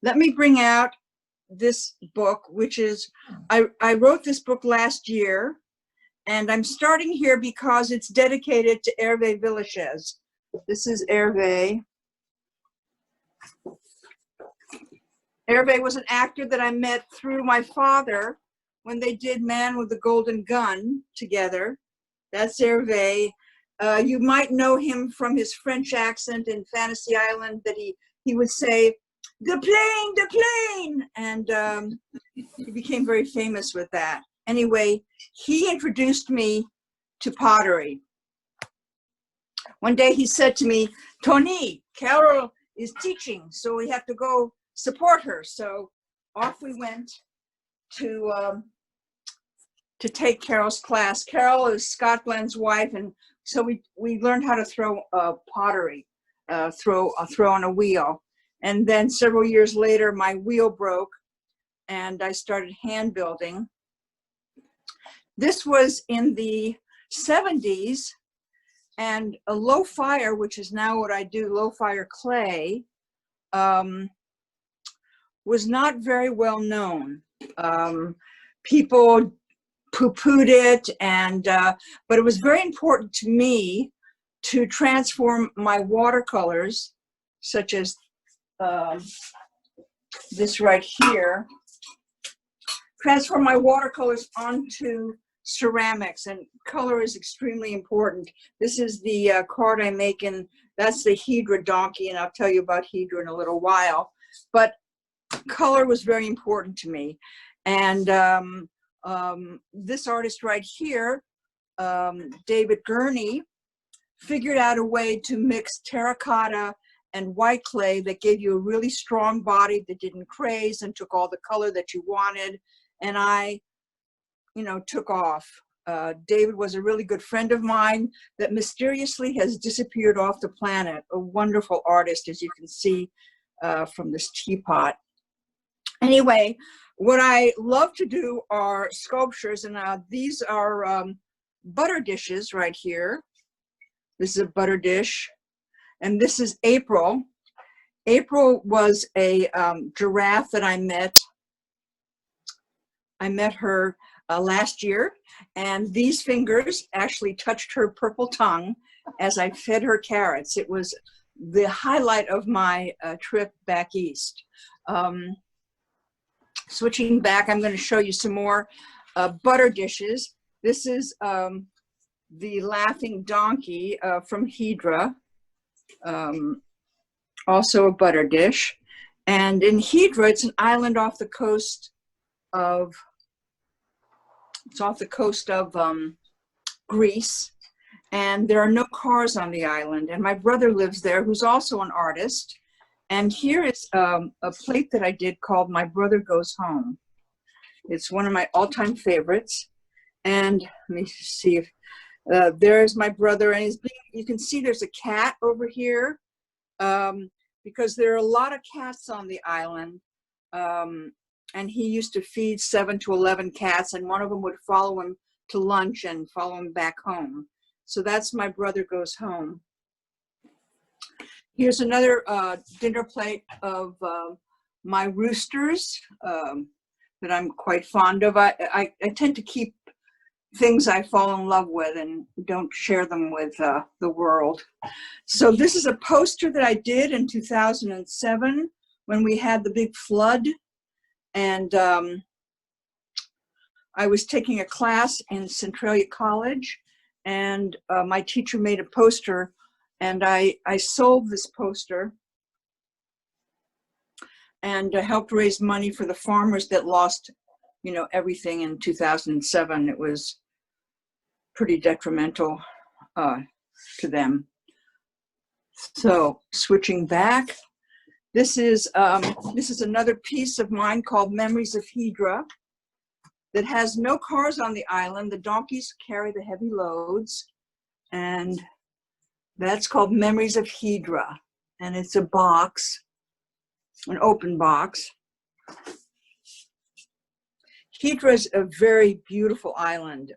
let me bring out this book, which is, I wrote this book last year, and I'm starting here because it's dedicated to Hervé Villechaize. This is Hervé. Hervé was an actor that I met through my father when they did Man with the Golden Gun together. That's Hervé. You might know him from his French accent in Fantasy Island, that he would say, "The plane, the plane!" And he became very famous with that. Anyway, he introduced me to pottery. One day he said to me, "Toni, Carol is teaching, so we have to go support her." So off we went to take Carol's class. Carol is Scott Glenn's wife, and so we learned how to throw pottery, throw on a wheel. And then several years later, my wheel broke, and I started hand building. This was in the 70s, and a low fire, which is now what I do, low fire clay, was not very well known. People poo-pooed it, and but it was very important to me to transform my watercolors, such as this right here, transform my watercolors onto ceramics, and color is extremely important. This is the card I make, and that's the Hydra donkey, and I'll tell you about Hydra in a little while. But color was very important to me. And this artist right here, David Gurney, figured out a way to mix terracotta and white clay that gave you a really strong body that didn't craze and took all the color that you wanted. And I, took off. David was a really good friend of mine that mysteriously has disappeared off the planet. A wonderful artist, as you can see from this teapot. Anyway, what I love to do are sculptures, and these are butter dishes right here. This is a butter dish, and this is April. April was a giraffe that I met. I met her last year, and these fingers actually touched her purple tongue as I fed her carrots. It was the highlight of my trip back east. Switching back, I'm going to show you some more butter dishes. This is the laughing donkey from Hydra, also a butter dish. And in Hydra, it's an island off the coast of, Greece, and there are no cars on the island. And my brother lives there, who's also an artist. And here is a plate that I did called My Brother Goes Home. It's one of my all-time favorites. And let me see if, there's my brother, and you can see there's a cat over here, because there are a lot of cats on the island. And he used to feed 7 to 11 cats, and one of them would follow him to lunch and follow him back home. So that's My Brother Goes Home. Here's another dinner plate of my roosters that I'm quite fond of. I tend to keep things I fall in love with and don't share them with the world. So this is a poster that I did in 2007 when we had the big flood. And I was taking a class in Centralia College, and my teacher made a poster, and I sold this poster and helped raise money for the farmers that lost, everything in 2007. It was pretty detrimental to them. So switching back, this is another piece of mine called Memories of Hydra that has no cars on the island. The donkeys carry the heavy loads, and that's called Memories of Hydra. And it's a box, an open box. Hydra is a very beautiful island.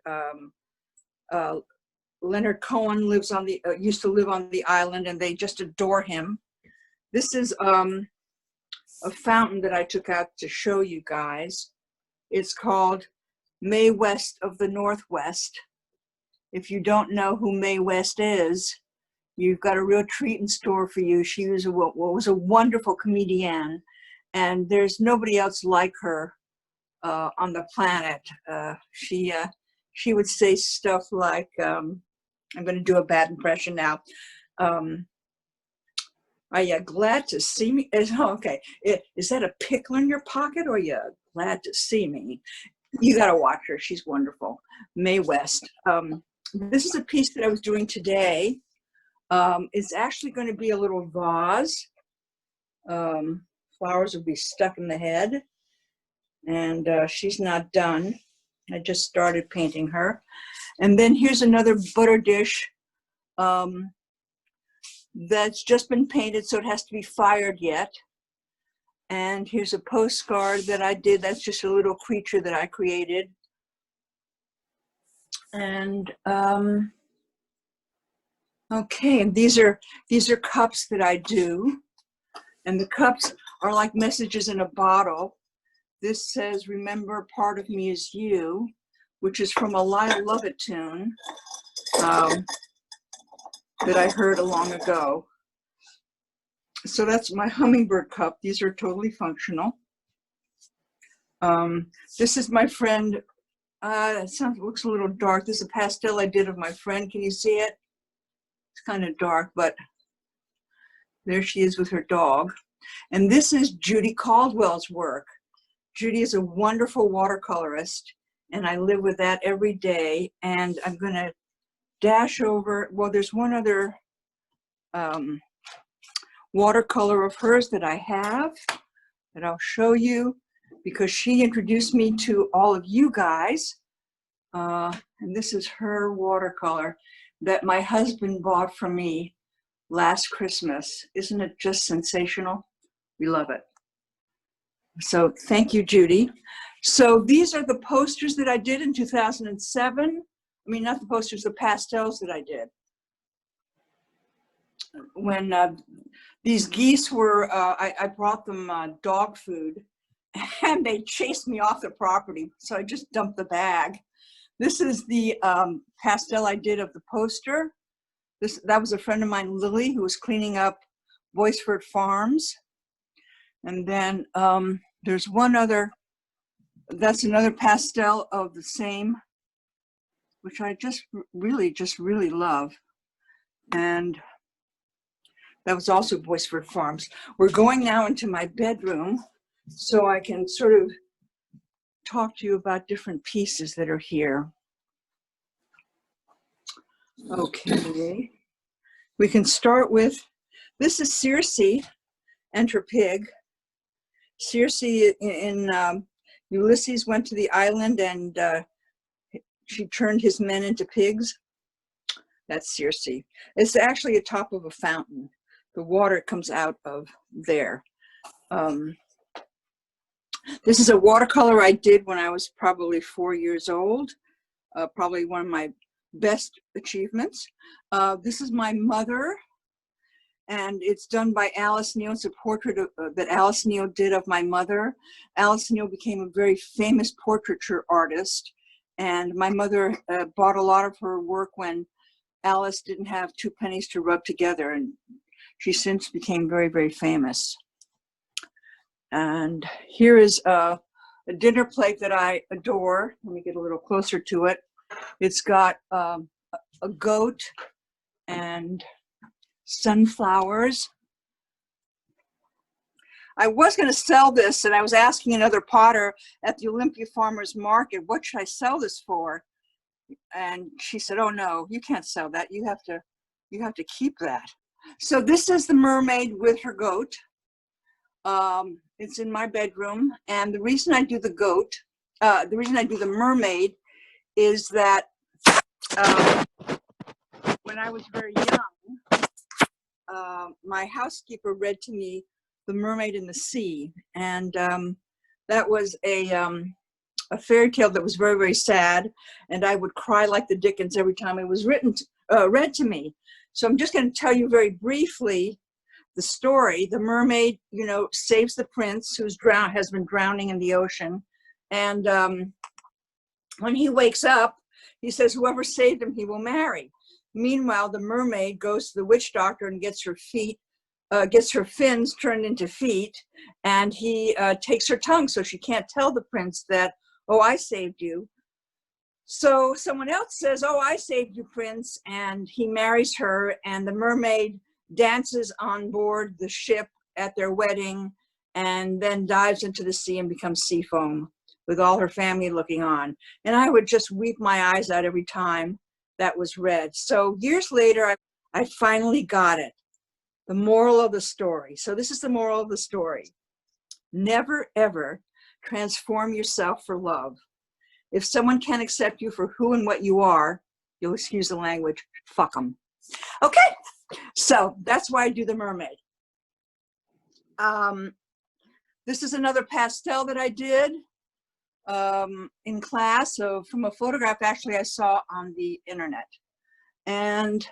Leonard Cohen used to live on the island, and they just adore him. This is a fountain that I took out to show you guys. It's called Mae West of the Northwest. If you don't know who Mae West is, you've got a real treat in store for you. She was a wonderful comedian, and there's nobody else like her on the planet. She would say stuff like, I'm going to do a bad impression now. Are you glad to see me? Okay, is that a pickle in your pocket, or are you glad to see me? You got to watch her. She's wonderful. Mae West. This is a piece that I was doing today. It's actually going to be a little vase. Flowers will be stuck in the head. And she's not done. I just started painting her. And then here's another butter dish that's just been painted, so it has to be fired yet. And here's a postcard that I did. That's just a little creature that I created. And okay, and these are cups that I do. And the cups are like messages in a bottle. This says, "Remember, part of me is you," which is from a Lyle Lovett tune that I heard long ago. So that's my hummingbird cup. These are totally functional. This is my friend. It looks a little dark. This is a pastel I did of my friend. Can you see it? It's kind of dark, but there she is with her dog. And this is Judy Caldwell's work. Judy is a wonderful watercolorist, and I live with that every day. And I'm going to dash over, well, there's one other watercolor of hers that I have that I'll show you, because she introduced me to all of you guys. And this is her watercolor that my husband bought for me last Christmas. Isn't it just sensational? We love it. So thank you, Judy. So these are the posters that I did in 2007. I mean, not the posters, the pastels that I did. When these geese were, I brought them dog food, and they chased me off the property, so I just dumped the bag. This is the pastel I did of the poster. That was a friend of mine, Lily, who was cleaning up Boyceford Farms. And then there's one other, that's another pastel of the same, which I just really love. And that was also Boyceford Farms. We're going now into my bedroom so I can sort of talk to you about different pieces that are here. Okay, we can start with, this is Circe and her pig. Circe in Ulysses went to the island, and she turned his men into pigs. That's Circe. It's actually atop of a fountain. The water comes out of there. This is a watercolor I did when I was probably 4 years old. Probably one of my best achievements. This is my mother, and it's done by Alice Neal. It's a portrait that Alice Neal did of my mother. Alice Neal became a very famous portraiture artist, and my mother bought a lot of her work when Alice didn't have 2 pennies to rub together, and she since became very famous. And here is a dinner plate that I adore. Let me get a little closer to it. It's got a goat and sunflowers. I was going to sell this, and I was asking another potter at the Olympia Farmers Market, what should I sell this for? And she said, "Oh no, you can't sell that. You have to keep that." So this is the mermaid with her goat. It's in my bedroom, and the reason I do the goat, the reason I do the mermaid, is that when I was very young, my housekeeper read to me The Mermaid in the Sea, and that was a fairy tale that was very sad, and I would cry like the Dickens every time it was read to me. So I'm just going to tell you very briefly the story, the mermaid, you know, saves the prince who's has been drowning in the ocean. And when he wakes up, he says, whoever saved him, he will marry. Meanwhile, the mermaid goes to the witch doctor and gets her fins turned into feet, and he takes her tongue so she can't tell the prince that, oh, I saved you. So someone else says, oh, I saved you, prince, and he marries her, and the mermaid dances on board the ship at their wedding, and then dives into the sea and becomes sea foam with all her family looking on. And I would just weep my eyes out every time that was read. So years later, I finally got it. The moral of the story. So this is the moral of the story. Never, ever transform yourself for love. If someone can't accept you for who and what you are, you'll excuse the language, fuck them. Okay, so that's why I do the mermaid. This is another pastel that I did in class, so from a photograph actually I saw on the internet. And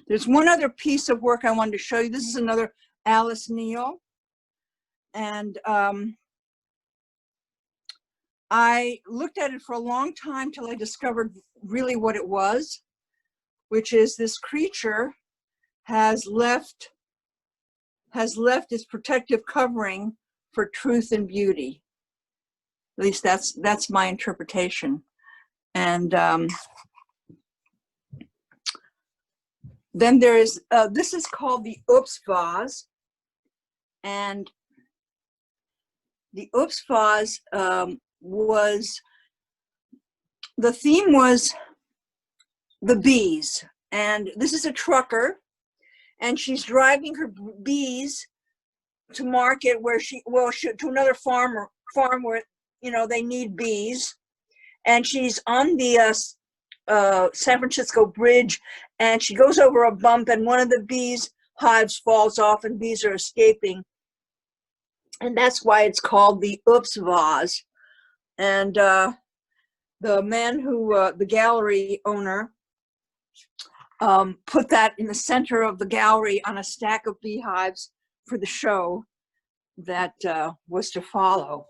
there's one other piece of work I wanted to show you. This is another Alice Neal. And I looked at it for a long time till I discovered really what it was, which is this creature has left its protective covering for truth and beauty. At least that's my interpretation. And then there is, this is called the Oops vase. And the Oops vase the theme was the bees. And this is a trucker, and she's driving her bees to market where to another farm where, you know, they need bees. And she's on the San Francisco Bridge, and she goes over a bump, and one of the bees' hives falls off, and bees are escaping. And that's why it's called the Oops vase. And the man who, the gallery owner, put that in the center of the gallery on a stack of beehives for the show that was to follow.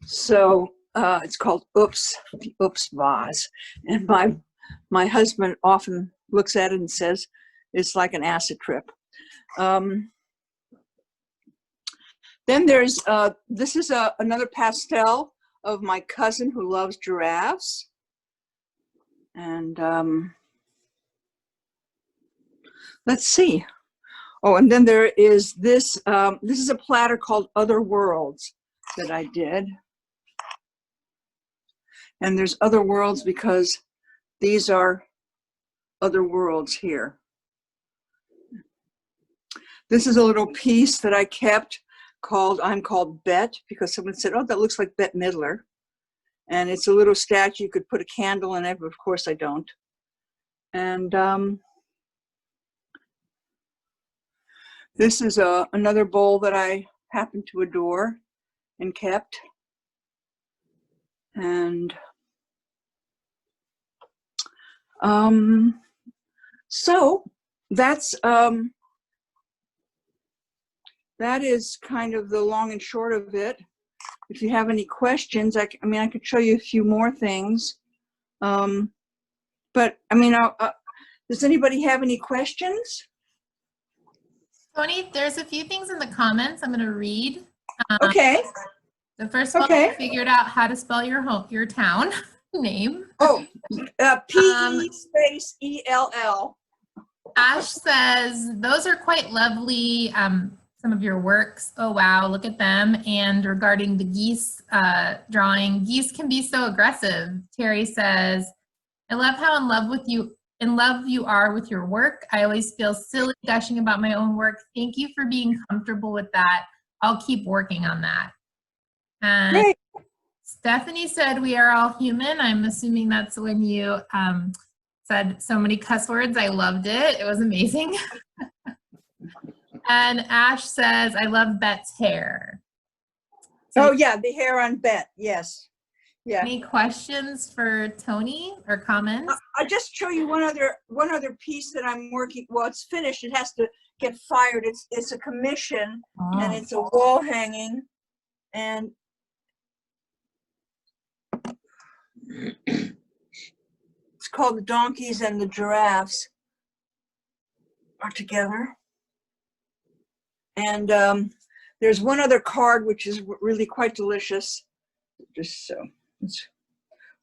So it's called Oops, the Oops vase. And my husband often looks at it and says, it's like an acid trip. Then there's, this is another pastel of my cousin who loves giraffes. And let's see. Oh, and then there is this, this is a platter called Other Worlds that I did. And there's other worlds because these are other worlds here. This is a little piece that I kept I'm called Bet, because someone said, oh, that looks like Bette Midler. And it's a little statue. You could put a candle in it, but of course I don't. And this is another bowl that I happen to adore and kept. And so that's that is kind of the long and short of it. If you have any questions, I mean, I could show you a few more things. But I mean, does anybody have any questions? Toni, there's a few things in the comments I'm going to read. Okay. The first one, I figured out how to spell your town name. Oh, P-E-space-E-L-L. Ash says, those are quite lovely, some of your works. Oh, wow, look at them. And regarding the geese drawing, geese can be so aggressive. Terry says, I love how in love you are with your work. I always feel silly gushing about my own work. Thank you for being comfortable with that. I'll keep working on that. And great. Stephanie said, we are all human. I'm assuming that's when you said so many cuss words. I loved it. It was amazing. And Ash says, I love Bette's hair. So oh yeah, the hair on Bette, yes. Yeah. Any questions for Toni or comments? I'll just show you one other piece that I'm working, well, it's finished. It has to get fired. It's a commission, and Oh. it's a wall hanging, and it's called The Donkeys and the Giraffes Are Together. And there's one other card which is really quite delicious. Just so it's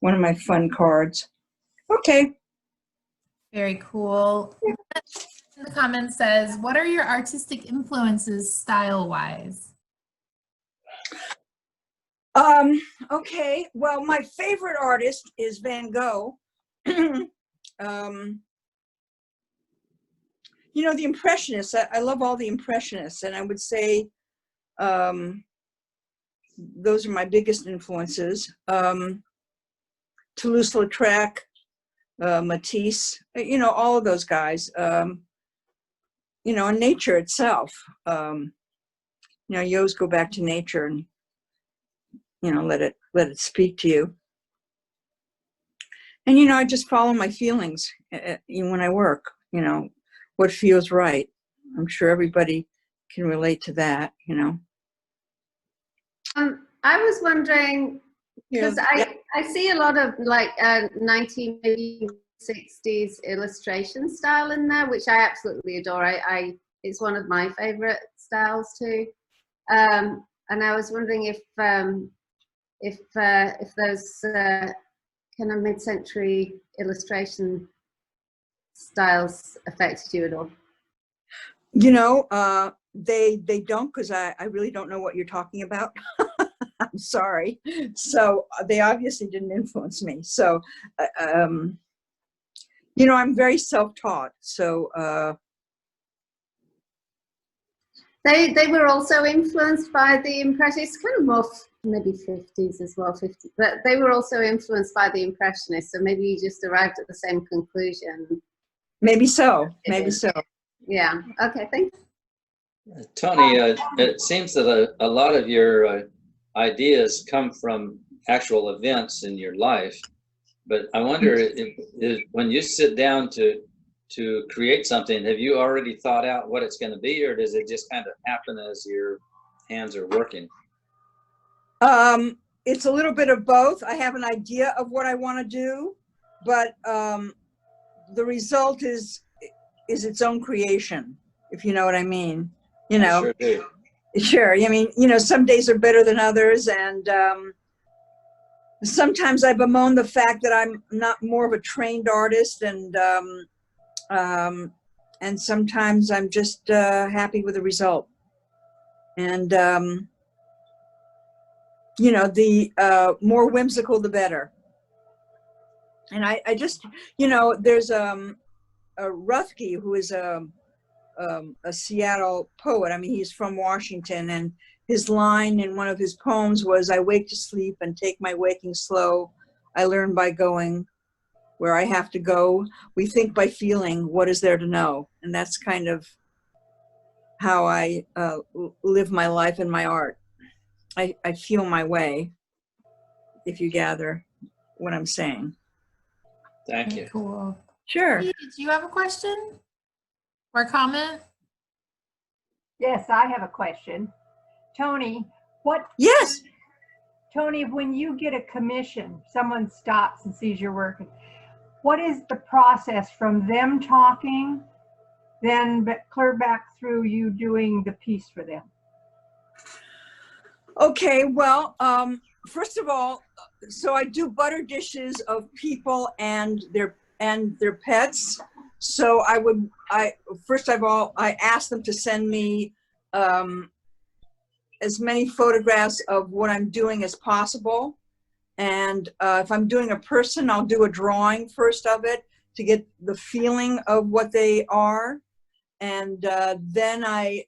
one of my fun cards. Okay. Very cool. In the comments says, what are your artistic influences style-wise? Okay, well, my favorite artist is Van Gogh. You know, the Impressionists, I love all the Impressionists, and I would say those are my biggest influences. Toulouse-Lautrec, Matisse, you know, all of those guys. You know, and nature itself. You know, you always go back to nature and, you know, let it speak to you. And, you know, I just follow my feelings when I work, you know, what feels right. I'm sure everybody can relate to that, you know. I was wondering, because Yeah. I see a lot of like 1960s illustration style in there, which I absolutely adore. It's one of my favorite styles too. And I was wondering if those kind of mid-century illustration styles affected you at all. You know, they don't, because I really don't know what you're talking about. I'm sorry. So they obviously didn't influence me. So, you know, I'm very self-taught. So They were also influenced by the Impressionists, kind of more maybe 50s as well, 50s, but they were also influenced by the Impressionists. So maybe you just arrived at the same conclusion. maybe so. Maybe so. Yeah. Okay. Thanks. Toni, it seems that a lot of your ideas come from actual events in your life, but I wonder if when you sit down to create something, have you already thought out what it's going to be, or does it just kind of happen as your hands are working? It's a little bit of both. I have an idea of what I want to do, but the result is its own creation, if you know what I mean. You know, I sure do. Sure. I mean, you know, some days are better than others, and sometimes I bemoan the fact that I'm not more of a trained artist, and sometimes I'm just happy with the result. And you know, the more whimsical, the better. And I just, you know, there's a Ruthke, who is a Seattle poet. I mean, he's from Washington, and his line in one of his poems was, "I wake to sleep and take my waking slow. I learn by going where I have to go. We think by feeling, what is there to know?" And that's kind of how I live my life and my art. I feel my way, if you gather what I'm saying. Thank Very you. cool. Sure. Did you have a question or comment? Yes, I have a question. Toni, Yes. Toni, when you get a commission, someone stops and sees your work, what is the process from them talking, then clear back through you doing the piece for them? Okay, well, first of all, so I do butter dishes of people and their pets. So first of all, I ask them to send me as many photographs of what I'm doing as possible. And if I'm doing a person, I'll do a drawing first of it to get the feeling of what they are. And then I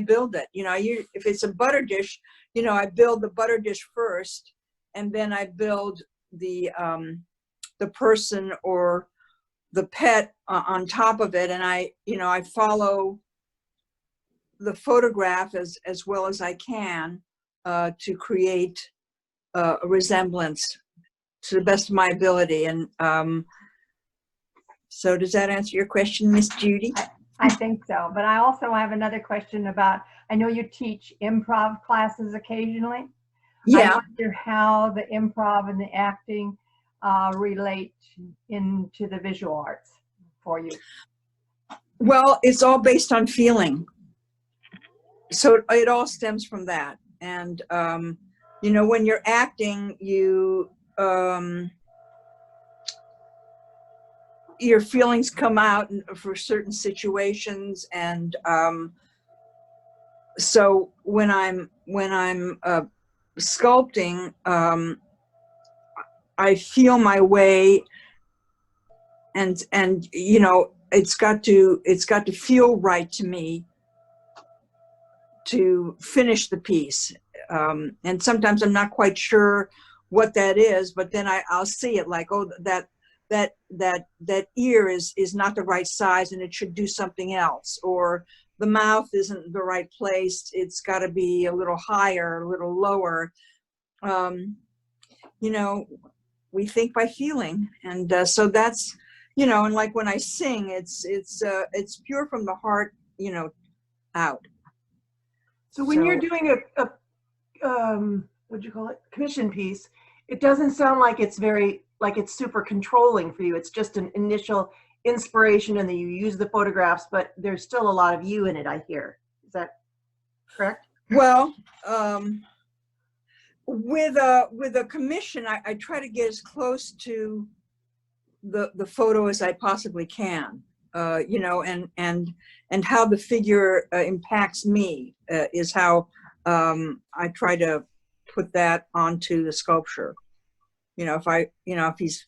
build it. You know, if it's a butter dish, you know, I build the butter dish first, and then I build the person or the pet on top of it. And I follow the photograph as well as I can to create a resemblance to the best of my ability. And so does that answer your question, Miss Judy? I think so. But I also have another question about, I know you teach improv classes occasionally. I wonder how the improv and the acting relate into the visual arts for you. Well, it's all based on feeling. So it all stems from that. And, you know, when you're acting, your feelings come out for certain situations. And so when I'm sculpting, I feel my way, and you know, it's got to feel right to me to finish the piece. And sometimes I'm not quite sure what that is, but then I'll see it like, oh, that ear is not the right size and it should do something else, or the mouth isn't the right place, it's got to be a little higher, a little lower. You know, we think by feeling, and so that's, you know, and like when I sing, it's pure from the heart, you know, out. So when you're doing a what'd you call it, commission piece, it doesn't sound like it's it's super controlling for you. It's just an initial inspiration, and then you use the photographs, but there's still a lot of you in it, I hear. Is that correct? Well, with a commission, I try to get as close to the photo as I possibly can. You know, and how the figure impacts me is how I try to put that onto the sculpture. You know, if he's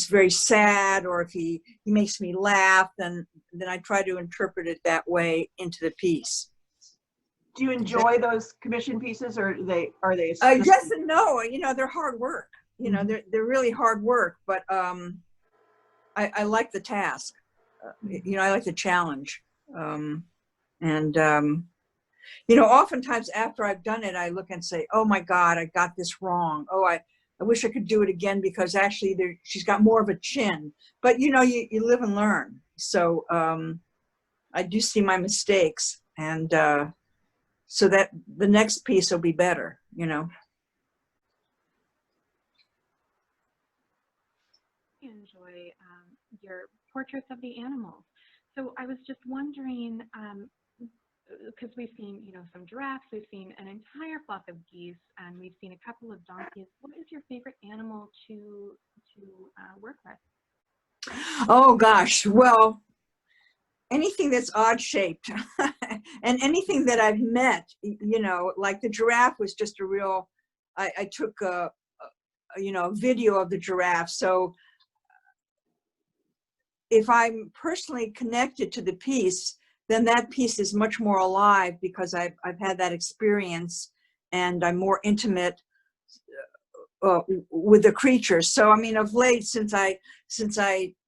very sad, or if he makes me laugh, then I try to interpret it that way into the piece. Do you enjoy those commission pieces, or are they? Yes and no. You know, they're hard work. You know, they're really hard work, but I like the task. You know, I like the challenge. You know, oftentimes after I've done it, I look and say, oh my God, I got this wrong. Oh, I wish I could do it again, because actually she's got more of a chin. But, you know, you live and learn. So I do see my mistakes, and so that the next piece will be better, you know. I enjoy your portraits of the animals. So I was just wondering, because we've seen, you know, some giraffes, we've seen an entire flock of geese, and we've seen a couple of donkeys. What is your favorite animal to work with? Oh gosh, well, anything that's odd shaped, and anything that I've met, you know, like the giraffe was just a real. I took a you know, video of the giraffe, so if I'm personally connected to the piece, then that piece is much more alive, because I've had that experience, and I'm more intimate with the creatures. So I mean, of late, since I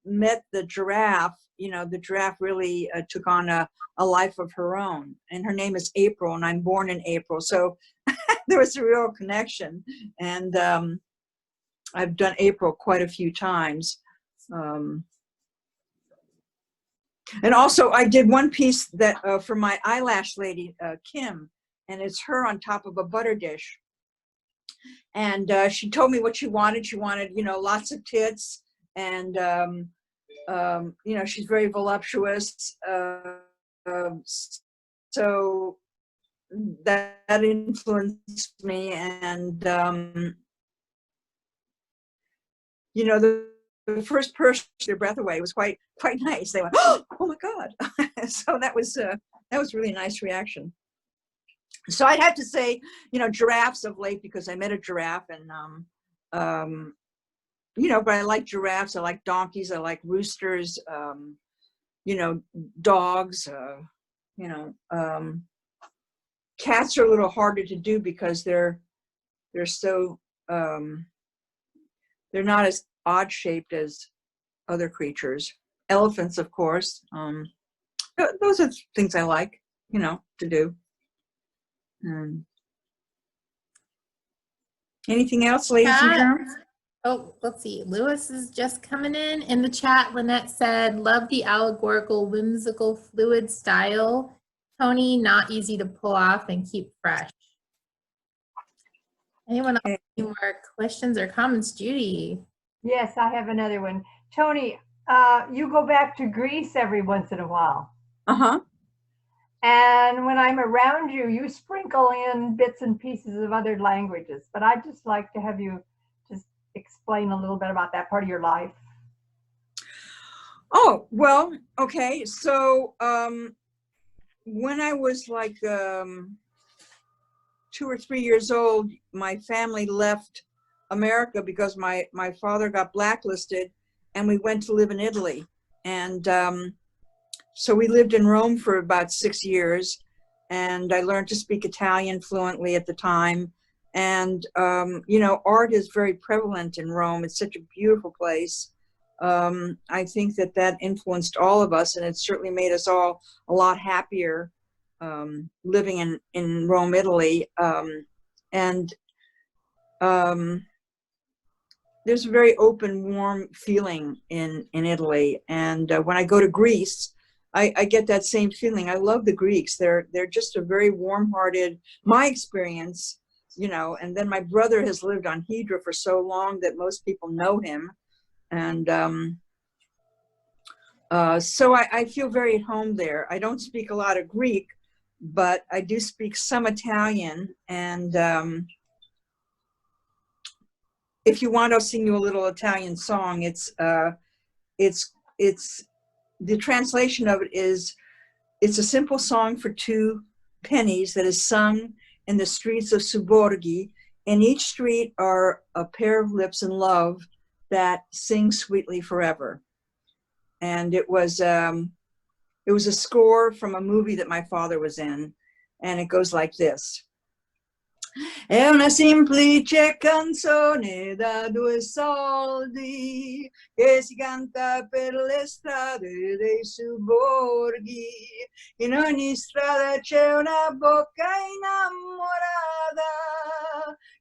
met the giraffe, you know, the giraffe really took on a life of her own, and her name is April, and I'm born in April, so there was a real connection. And I've done April quite a few times. And also I did one piece that for my eyelash lady, Kim, and it's her on top of a butter dish. And she told me what she wanted. She wanted, you know, lots of tits, and you know, she's very voluptuous. So that influenced me. And you know, the first person their breath away was quite nice. They went, oh my God. So that was really a nice reaction. So I'd have to say, you know, giraffes of late, because I met a giraffe, and you know, but I like giraffes, I like donkeys, I like roosters, you know, dogs, you know, cats are a little harder to do, because they're so they're not as odd shaped as other creatures. Elephants, of course. Those are things I like, you know, to do. Anything else, ladies and gentlemen? Oh, let's see. Lewis is just coming in the chat. Lynette said, love the allegorical, whimsical, fluid style. Toni, not easy to pull off and keep fresh. Anyone else? Any more questions or comments? Judy? Yes, I have another one. Toni, you go back to Greece every once in a while. Uh-huh. And when I'm around you, you sprinkle in bits and pieces of other languages. But I'd just like to have you just explain a little bit about that part of your life. Oh, well, okay. So when I was like 2 or 3 years old, my family left America because my father got blacklisted, and we went to live in Italy. And so we lived in Rome for about 6 years, and I learned to speak Italian fluently at the time. And, you know, art is very prevalent in Rome. It's such a beautiful place. I think that that influenced all of us, and it certainly made us all a lot happier living in Rome, Italy. There's a very open, warm feeling in Italy. And when I go to Greece, I get that same feeling. I love the Greeks. They're just a very warm-hearted, my experience, you know. And then my brother has lived on Hydra for so long that most people know him. And so I feel very at home there. I don't speak a lot of Greek, but I do speak some Italian. And if you want, I'll sing you a little Italian song. It's the translation of it is, it's a simple song for 2 pennies that is sung in the streets of Suborgi. In each street are a pair of lips in love that sing sweetly forever. And it was a score from a movie that my father was in, and it goes like this. È una semplice canzone da 2 soldi che si canta per le strade dei sobborghi. In ogni strada c'è una bocca innamorata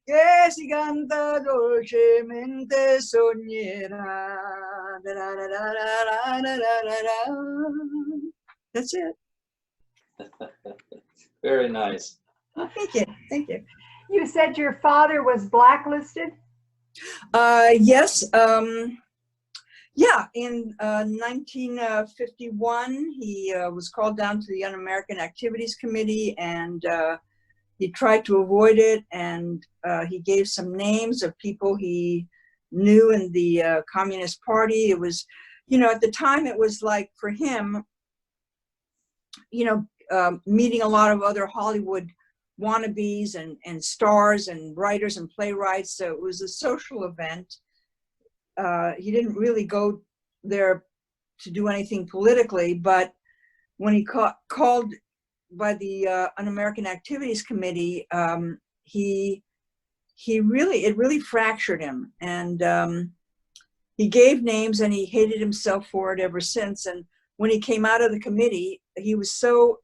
che si canta dolcemente sognerà. That's it. Very nice. Thank you. Thank you. You said your father was blacklisted? Yes. Yeah, in 1951, he was called down to the Un-American Activities Committee, and he tried to avoid it, and he gave some names of people he knew in the Communist Party. It was, you know, at the time it was like for him, you know, meeting a lot of other Hollywood wannabes and stars and writers and playwrights. So it was a social event. He didn't really go there to do anything politically, but when he called by the Un-American Activities Committee, it really fractured him. And he gave names, and he hated himself for it ever since. And when he came out of the committee, he was so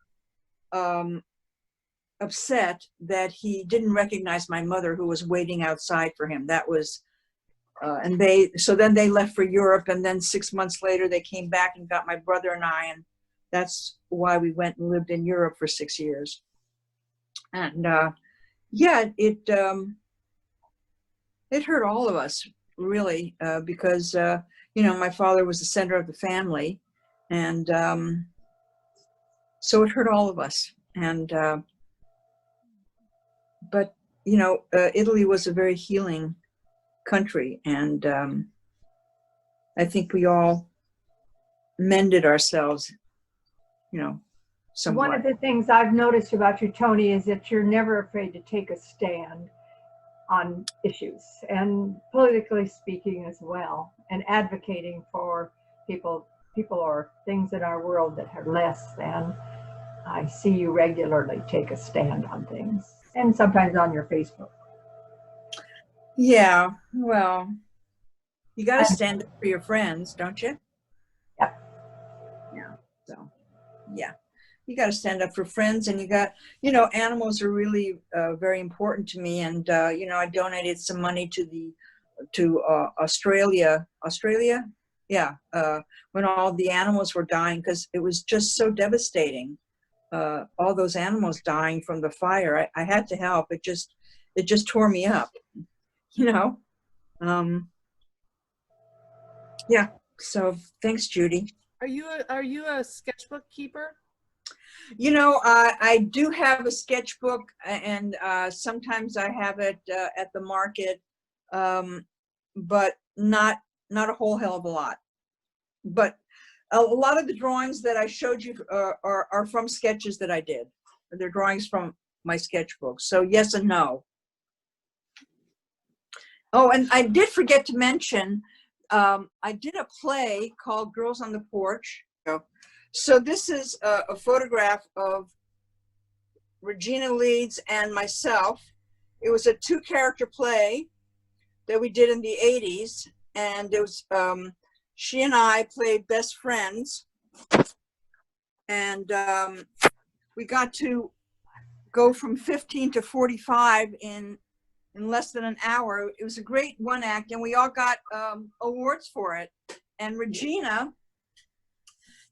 upset that he didn't recognize my mother, who was waiting outside for him. That was, so then they left for Europe, and then 6 months later they came back and got my brother and I, and that's why we went and lived in Europe for 6 years. And yeah, it hurt all of us, really, because you know, my father was the center of the family, and so it hurt all of us. And but you know, Italy was a very healing country, and I think we all mended ourselves, you know, somewhat. One of the things I've noticed about you, Toni, is that you're never afraid to take a stand on issues, and politically speaking as well, and advocating for people or things in our world that are less than. I see you regularly take a stand on things, and sometimes on your Facebook. Yeah, well, you got to stand up for your friends, don't you? Yep. Yeah. So, yeah, you got to stand up for friends, and you got, you know, animals are really very important to me. And, you know, I donated some money to the Australia, yeah, when all the animals were dying, because it was just so devastating. All those animals dying from the fire. I had to help. It just tore me up, you know. Yeah. So thanks, Judy. Are you a sketchbook keeper? You know, I do have a sketchbook, and sometimes I have it at the market, but not a whole hell of a lot. But a lot of the drawings that I showed you are from sketches that I did. They're drawings from my sketchbook. So yes and no. Oh, and I did forget to mention, I did a play called Girls on the Porch. So this is a photograph of Regina Leeds and myself. It was a 2-character play that we did in the 80s. And it was, she and I played best friends. And we got to go from 15 to 45 in less than an hour. It was a great one act, and we all got awards for it. And Regina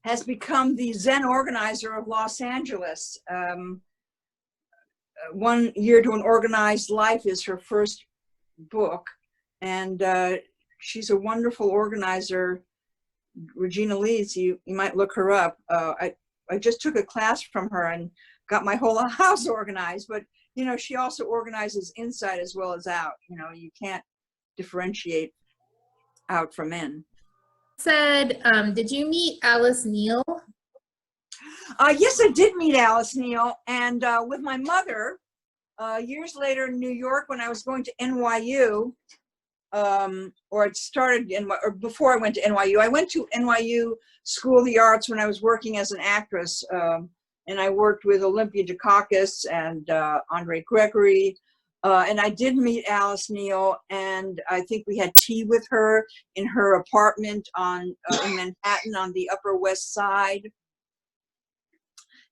has become the Zen organizer of Los Angeles. 1 Year to an Organized Life is her first book, and she's a wonderful organizer. Regina Leeds, you might look her up. I just took a class from her and got my whole house organized, but you know, she also organizes inside as well as out. You know, you can't differentiate out from in. Said, did you meet Alice Neal? Yes, I did meet Alice Neal, and with my mother, years later in New York when I was going to NYU, or it started or before I went to NYU. I went to NYU School of the Arts when I was working as an actress, and I worked with Olympia Dukakis and Andre Gregory, and I did meet Alice Neal, and I think we had tea with her in her apartment in Manhattan on the Upper West Side.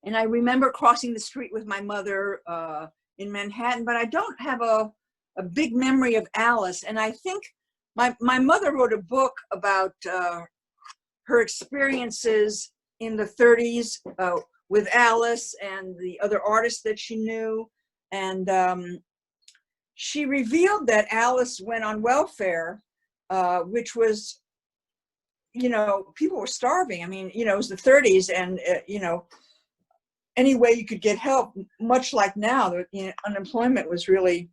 And I remember crossing the street with my mother in Manhattan, but I don't have a big memory of Alice. And I think my mother wrote a book about her experiences in the 30s with Alice and the other artists that she knew. And she revealed that Alice went on welfare, which was, you know, people were starving. I mean, you know, it was the 30s, and, you know, any way you could get help, much like now, you know, unemployment was really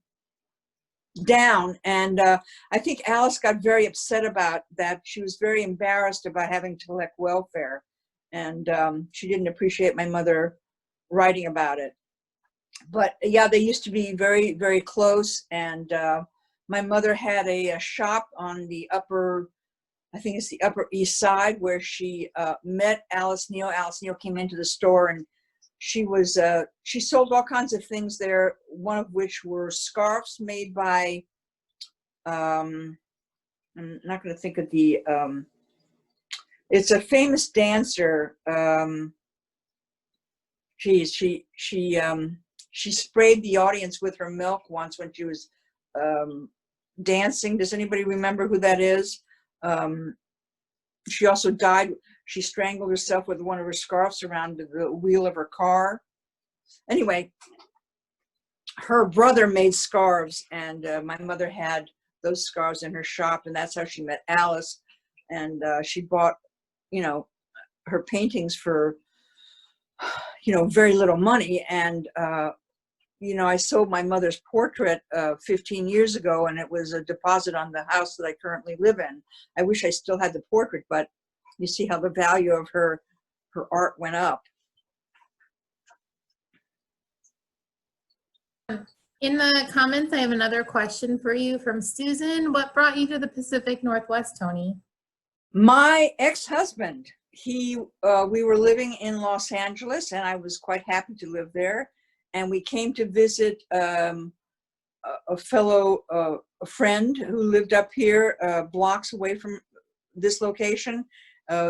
down. And I think Alice got very upset about that. She was very embarrassed about having to collect welfare. And she didn't appreciate my mother writing about it. But yeah, they used to be very, very close. And my mother had a shop on the upper, I think it's the Upper East Side, where she met Alice Neal. Alice Neal came into the store, and she sold all kinds of things there, one of which were scarves made by, I'm not going to think of the, it's a famous dancer. She sprayed the audience with her milk once when she was dancing. Does anybody remember who that is? She also died. She strangled herself with one of her scarves around the wheel of her car. Anyway, her brother made scarves, and my mother had those scarves in her shop, and that's how she met Alice. And she bought, you know, her paintings for, you know, very little money. And, you know, I sold my mother's portrait 15 years ago, and it was a deposit on the house that I currently live in. I wish I still had the portrait, but you see how the value of her art went up. In the comments, I have another question for you from Susan. What brought you to the Pacific Northwest, Toni? My ex-husband, we were living in Los Angeles, and I was quite happy to live there. And we came to visit a friend who lived up here, blocks away from this location.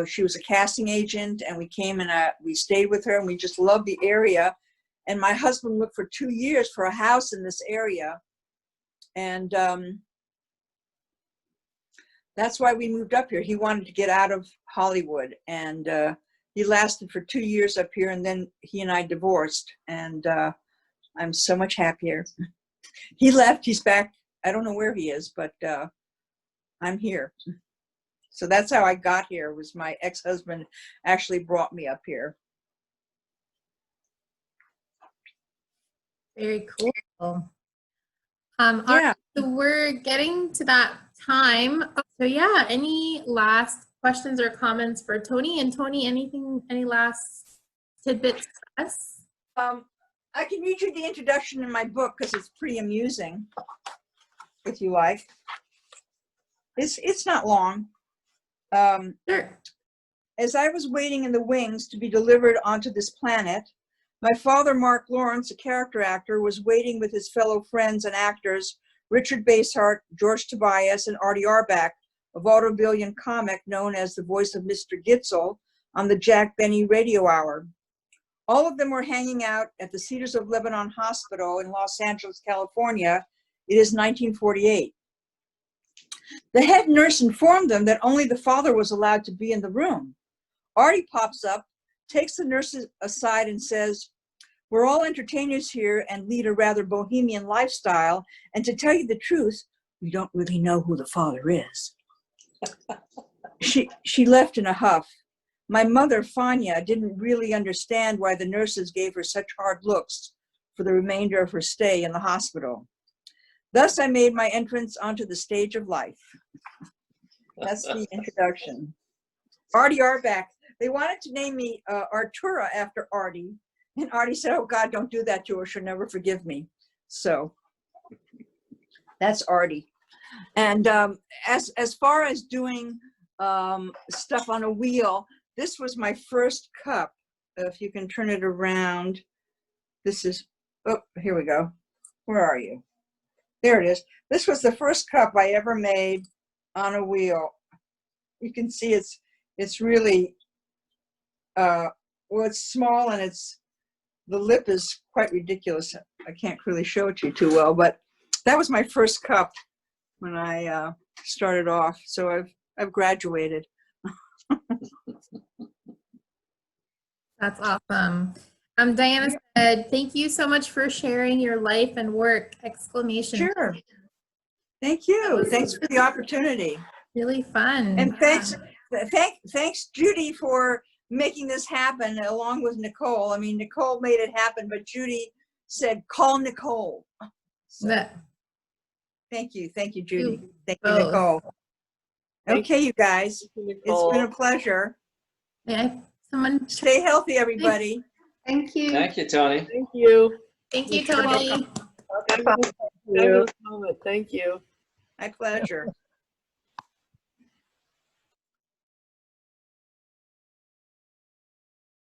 She was a casting agent, and we came and we stayed with her, and we just loved the area. And my husband looked for 2 years for a house in this area. And That's why we moved up here. He wanted to get out of Hollywood, and he lasted for 2 years up here, and then he and I divorced, and I'm so much happier. He left, he's back. I don't know where he is, but I'm here. So that's how I got here, was my ex-husband actually brought me up here. Very cool. Yeah. So we're getting to that time. So yeah, any last questions or comments for Toni? And Toni, any last tidbits for us? I can read you the introduction in my book because it's pretty amusing, if you like. It's not long. Sure. As I was waiting in the wings to be delivered onto this planet, my father, Mark Lawrence, a character actor, was waiting with his fellow friends and actors, Richard Basehart, George Tobias, and Artie Arbach, a vaudevillian comic known as the voice of Mr. Gitzel on the Jack Benny Radio Hour. All of them were hanging out at the Cedars of Lebanon Hospital in Los Angeles, California. It is 1948. The head nurse informed them that only the father was allowed to be in the room. Artie pops up, takes the nurses aside and says, "We're all entertainers here and lead a rather bohemian lifestyle, and to tell you the truth, we don't really know who the father is." She left in a huff. My mother, Fania, didn't really understand why the nurses gave her such hard looks for the remainder of her stay in the hospital. Thus, I made my entrance onto the stage of life. That's the introduction. Artie Arbach. They wanted to name me Artura after Artie. And Artie said, "Oh God, don't do that to her. She'll never forgive me." So that's Artie. And as far as doing stuff on a wheel, this was my first cup. If you can turn it around. This is, oh, here we go. Where are you? There it is. This was the first cup I ever made on a wheel. You can see it's really, well, it's small and the lip is quite ridiculous. I can't really show it to you too well, but that was my first cup when I started off. So I've graduated. That's awesome. Diana said, "Thank you so much for sharing your life and work!" Exclamation. Sure. Thank you. Thanks for the opportunity. Really fun. And thanks Judy for making this happen along with Nicole. I mean, Nicole made it happen, but Judy said, "Call Nicole." So, thank you, Judy. Thank you, Nicole. Okay, you guys, it's been a pleasure. Yeah, someone Stay healthy, everybody. Thank you. Thank you, Toni. Thank you. Thank you, Toni. Thank you. My pleasure.